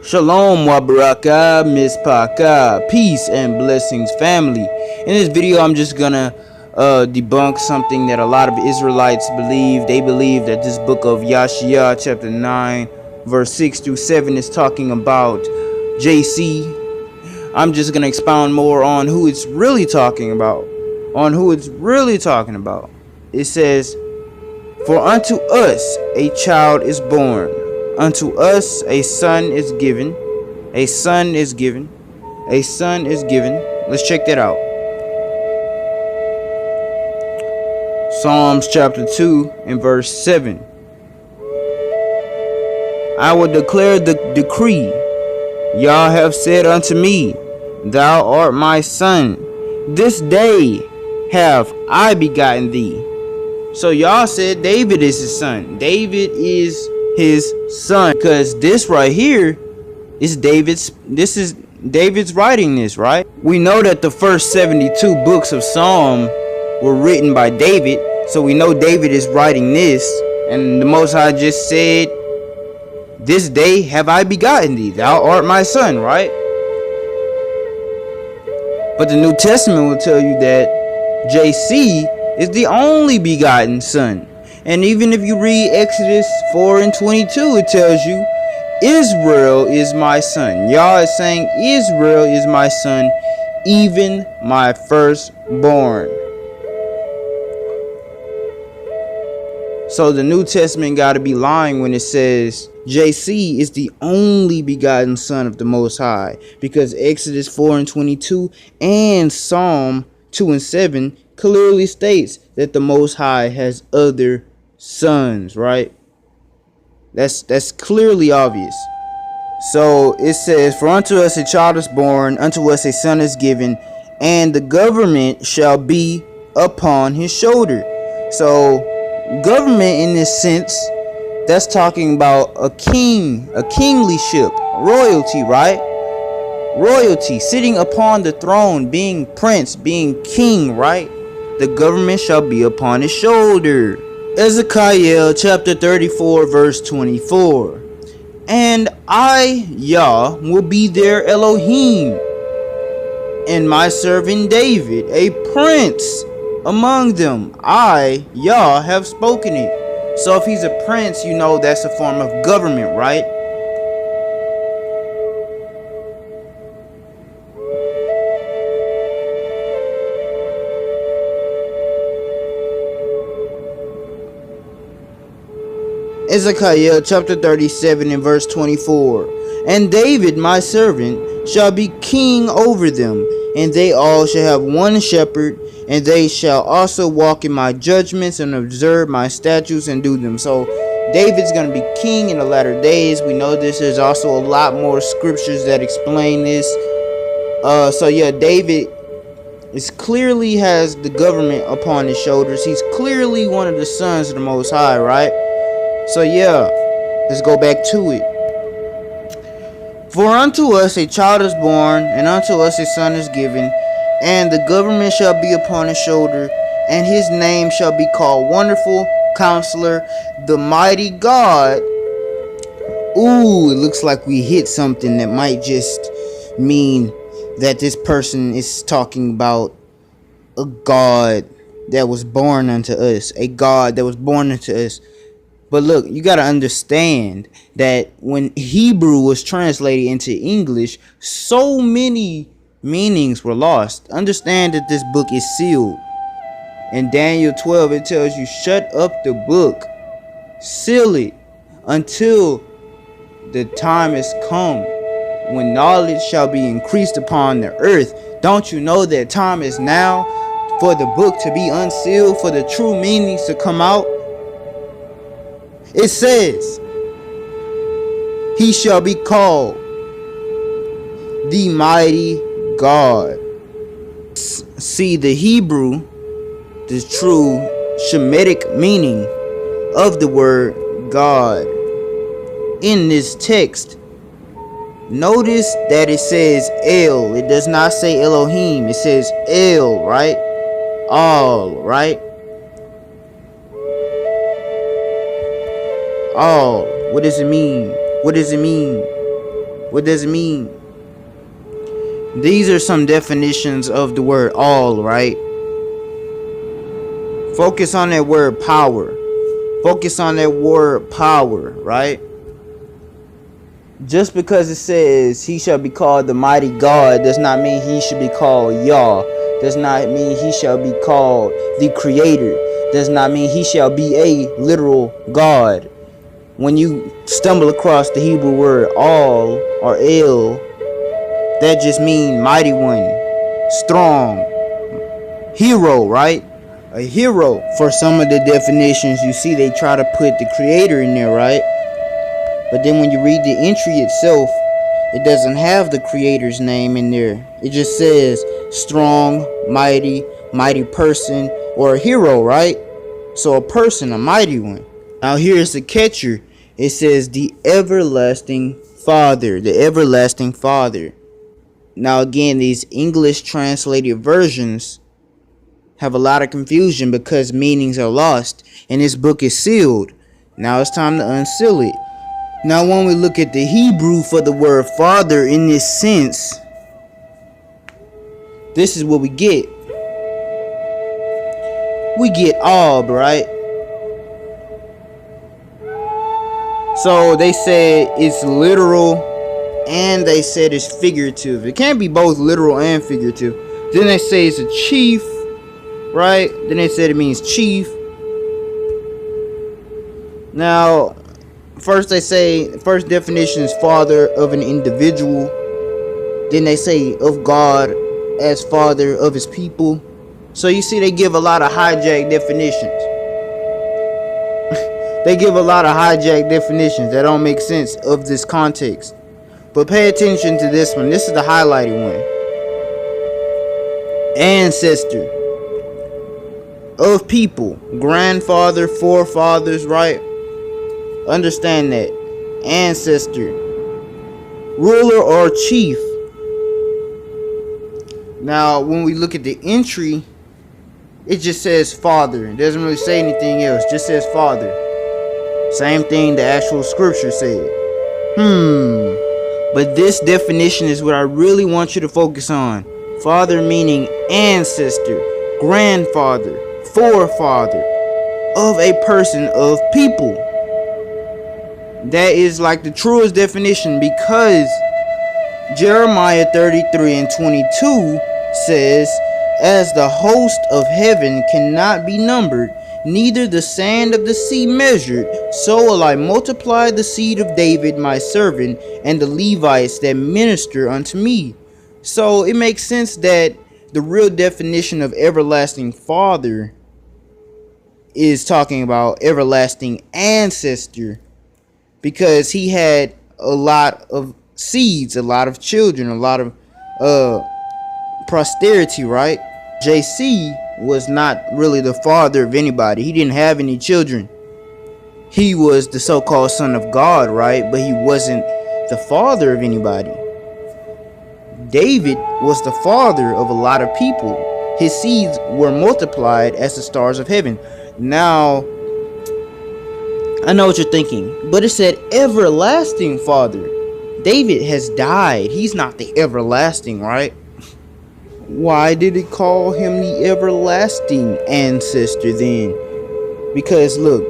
Shalom wa baraka, mispaka, peace and blessings, family. In this video, I'm just gonna debunk something that a lot of Israelites believe. They believe that this book of Yashia, chapter 9, verse 6 through 7, is talking about JC. I'm just gonna expound more on who it's really talking about. It says, "For unto us a child is born, unto us a son is given, a son is given, a son is given." Let's check that out. Psalms chapter 2 and verse 7. "I will declare the decree. Yah have said unto me, Thou art my son. This day have I begotten thee." So Yah said David is his son. David is his son, because this right here is David's. This is David's writing this, right? We know that the first 72 books of Psalm were written by David, so we know David is writing this, and the Most High just said, "This day have I begotten thee, thou art my son," right? But the New Testament will tell you that JC is the only begotten son. And even if you read Exodus 4 and 22, it tells you, "Israel is my son." Yah is saying, "Israel is my son, even my firstborn." So the New Testament got to be lying when it says JC is the only begotten son of the Most High, because Exodus 4 and 22 and Psalm 2 and 7 clearly states that the Most High has other sons, right? That's clearly obvious. So it says, "For unto us a child is born, unto us a son is given, and the government shall be upon his shoulder." So government, in this sense, that's talking about a king, a kinglyship, royalty, right? Royalty, sitting upon the throne, being prince, being king, right? The government shall be upon his shoulder. Ezekiel chapter 34 verse 24. "And I, Yah, will be their Elohim, and my servant David, a prince among them. I, Yah, have spoken it." So if he's a prince, you know that's a form of government, right? Ezekiel chapter 37 and verse 24. "And David my servant shall be king over them, and they all shall have one shepherd, and they shall also walk in my judgments and observe my statutes and do them." So David's going to be king in the latter days. We know this. There's also a lot more scriptures that explain this. So yeah, David is clearly has the government upon his shoulders. He's clearly one of the sons of the Most High, right? So yeah, let's go back to it. "For unto us a child is born, and unto us a son is given, and the government shall be upon his shoulder, and his name shall be called Wonderful Counselor, the Mighty God." Ooh, it looks like we hit something that might just mean that this person is talking about a God that was born unto us, a God that was born unto us. But look, you got to understand that when Hebrew was translated into English, so many meanings were lost. Understand that this book is sealed. In Daniel 12, it tells you, "Shut up the book, seal it until the time has come when knowledge shall be increased upon the earth." Don't you know that time is now for the book to be unsealed, for the true meanings to come out? It says, "He shall be called the Mighty God." See, the Hebrew, the true Shemitic meaning of the word God in this text, notice that it says El. It does not say Elohim. It says El, right? All, right? All. What does it mean? What does it mean? What does it mean? These are some definitions of the word all, right? Focus on that word power. Focus on that word power, right? Just because it says he shall be called the mighty God does not mean he should be called Yah. Does not mean he shall be called the creator. Does not mean he shall be a literal God. When you stumble across the Hebrew word all or el, that just means mighty one, strong, hero, right? A hero. For some of the definitions, you see they try to put the creator in there, right? But then when you read the entry itself, it doesn't have the creator's name in there. It just says strong, mighty, mighty person, or a hero, right? So a person, a mighty one. Now here's the catcher. It says the everlasting Father, the everlasting Father. Now again, these English translated versions have a lot of confusion because meanings are lost and this book is sealed. Now it's time to unseal it. Now when we look at the Hebrew for the word Father in this sense, this is what we get. We get Ab, right? So they said it's literal and they said it's figurative. It can't be both literal and figurative. Then they say it's a chief, right? Then they said it means chief. Now, first they say, first definition is father of an individual. Then they say of God as father of his people. So you see they give a lot of hijacked definitions. They give a lot of hijacked definitions that don't make sense of this context. But pay attention to this one. This is the highlighted one. Ancestor of people, grandfather, forefathers, right? Understand that. Ancestor, ruler or chief. Now when we look at the entry, it just says father. It doesn't really say anything else. It just says father. Same thing the actual scripture said. But this definition is what I really want you to focus on. Father meaning ancestor, grandfather, forefather of a person, of people. That is like the truest definition, because Jeremiah 33 and 22 says, as the host of heaven cannot be numbered, neither the sand of the sea measured, so will I multiply the seed of David my servant, and the Levites that minister unto me. So it makes sense that the real definition of everlasting father is talking about everlasting ancestor, because he had a lot of seeds, a lot of children, a lot of posterity, right? JC was not really the father of anybody. He didn't have any children. He was the so-called son of God, right? But he wasn't the father of anybody. David was the father of a lot of people. His seeds were multiplied as the stars of heaven. Now, I know what you're thinking, but it said everlasting father. David has died. He's not the everlasting, right? Why did it call him the everlasting ancestor then? Because look,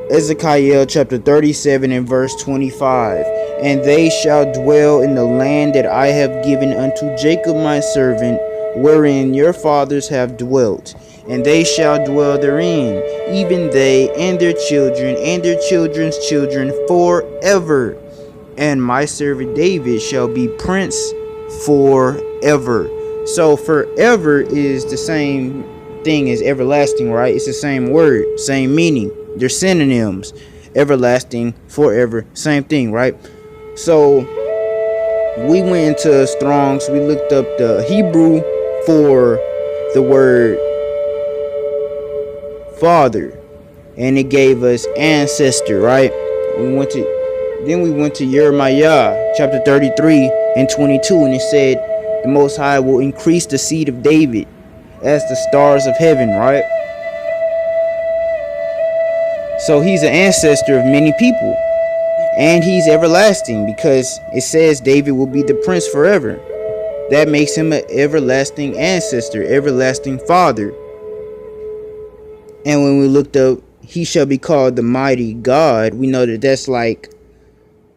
Ezekiel chapter 37 and verse 25. And they shall dwell in the land that I have given unto Jacob my servant, wherein your fathers have dwelt. And they shall dwell therein, even they and their children's children forever. And my servant David shall be prince forever. So forever is the same thing as everlasting, right? It's the same word, same meaning. They're synonyms. Everlasting, forever, same thing, right? So we went into Strong's. We looked up the Hebrew for the word father, and it gave us ancestor, right? We went to Jeremiah chapter 33 and 22, and it said the Most High will increase the seed of David as the stars of heaven, right? So he's an ancestor of many people. And he's everlasting, because it says David will be the prince forever. That makes him an everlasting ancestor, everlasting father. And when we looked up, he shall be called the mighty God, we know that that's like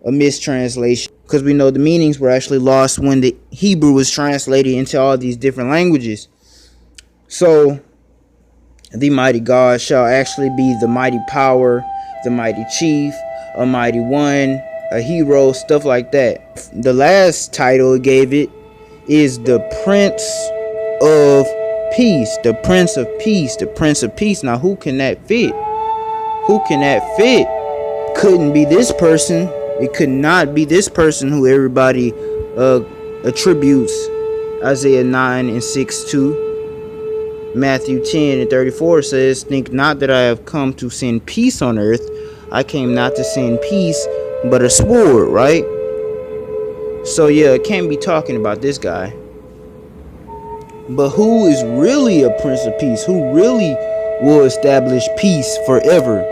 a mistranslation, because we know the meanings were actually lost when the Hebrew was translated into all these different languages. So the mighty God shall actually be the mighty power, the mighty chief, a mighty one, a hero, stuff like that. The last title it gave it is the Prince of Peace, the Prince of Peace, the Prince of Peace. Now who can that fit? Who can that fit? Couldn't be this person. It could not be this person who everybody attributes Isaiah 9 and 6 to. Matthew 10 and 34 says, think not that I have come to send peace on earth. I came not to send peace, but a sword, right? So yeah, it can't be talking about this guy. But who is really a Prince of Peace? Who really will establish peace forever?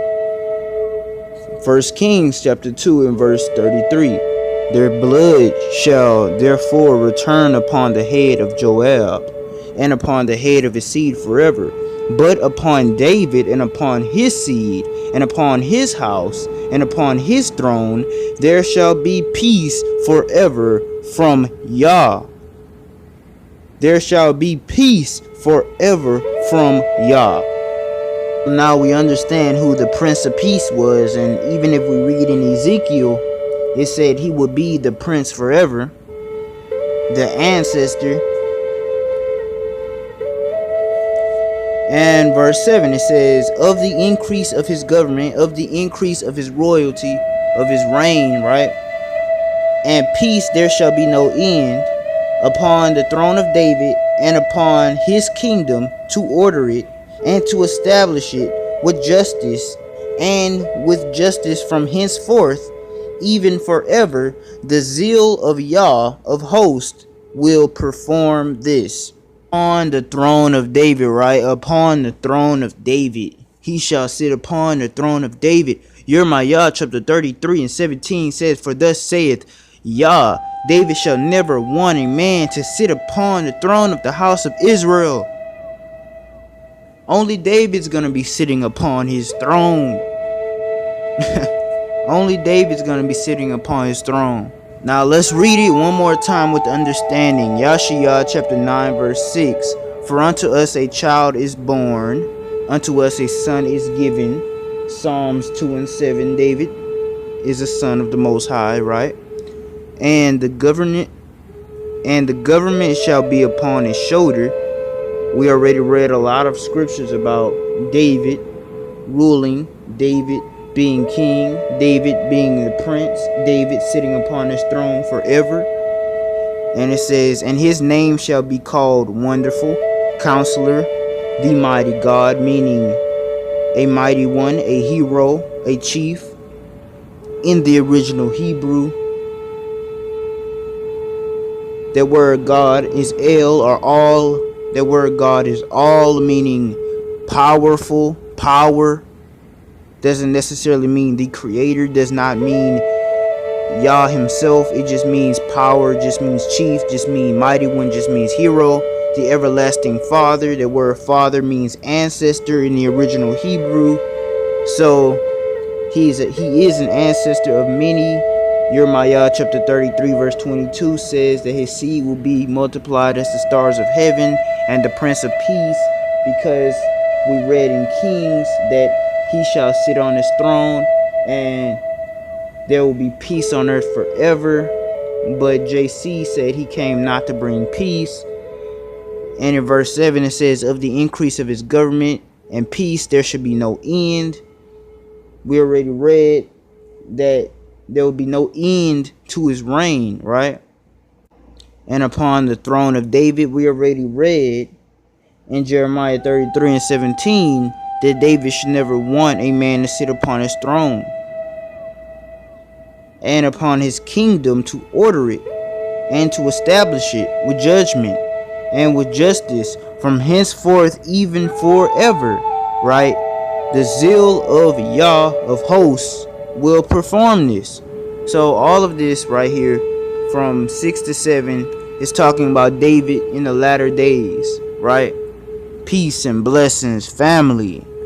1 Kings chapter 2 and verse 33. Their blood shall therefore return upon the head of Joab, and upon the head of his seed forever. But upon David, and upon his seed, and upon his house, and upon his throne, there shall be peace forever from Yah. There shall be peace forever from Yah. Now we understand who the Prince of Peace was, and even if we read in Ezekiel, it said he would be the prince forever, the ancestor. And verse 7, it says, of the increase of his government, of the increase of his royalty, of his reign, right? And peace there shall be no end, upon the throne of David, and upon his kingdom, to order it, and to establish it with justice, and with justice from henceforth, even forever. The zeal of Yah of hosts will perform this. On the throne of David, right? Upon the throne of David. He shall sit upon the throne of David. Jeremiah chapter 33 and 17 says, for thus saith Yah, David shall never want a man to sit upon the throne of the house of Israel. Only David's gonna be sitting upon his throne. Only David's gonna be sitting upon his throne. Now let's read it one more time with understanding. Yashiyah chapter 9 verse 6. For unto us a child is born, unto us a son is given. Psalms 2 and 7. David is a son of the Most High, right? And the government shall be upon his shoulder. We already read a lot of scriptures about David ruling, David being king, David being the prince, David sitting upon his throne forever. And it says, and his name shall be called Wonderful, Counselor, the Mighty God, meaning a mighty one, a hero, a chief. In the original Hebrew, that word God is El, or all. That word God is all, meaning powerful, power. Doesn't necessarily mean the creator, does not mean Yah himself. It just means power, just means chief, just means mighty one, just means hero. The everlasting father, the word father means ancestor in the original Hebrew. So he is an ancestor of many. Jeremiah chapter 33 verse 22 says that his seed will be multiplied as the stars of heaven, and the Prince of Peace, because we read in Kings that he shall sit on his throne and there will be peace on earth forever. But JC said he came not to bring peace. And in verse 7 it says, of the increase of his government and peace there should be no end. We already read that there will be no end to his reign, right? And upon the throne of David, we already read in Jeremiah 33 and 17 that David should never want a man to sit upon his throne. And upon his kingdom to order it and to establish it with judgment and with justice from henceforth even forever, right? The zeal of Yah of hosts will perform this. So all of this right here from 6 to 7 is talking about David in the latter days, right? Peace and blessings, family.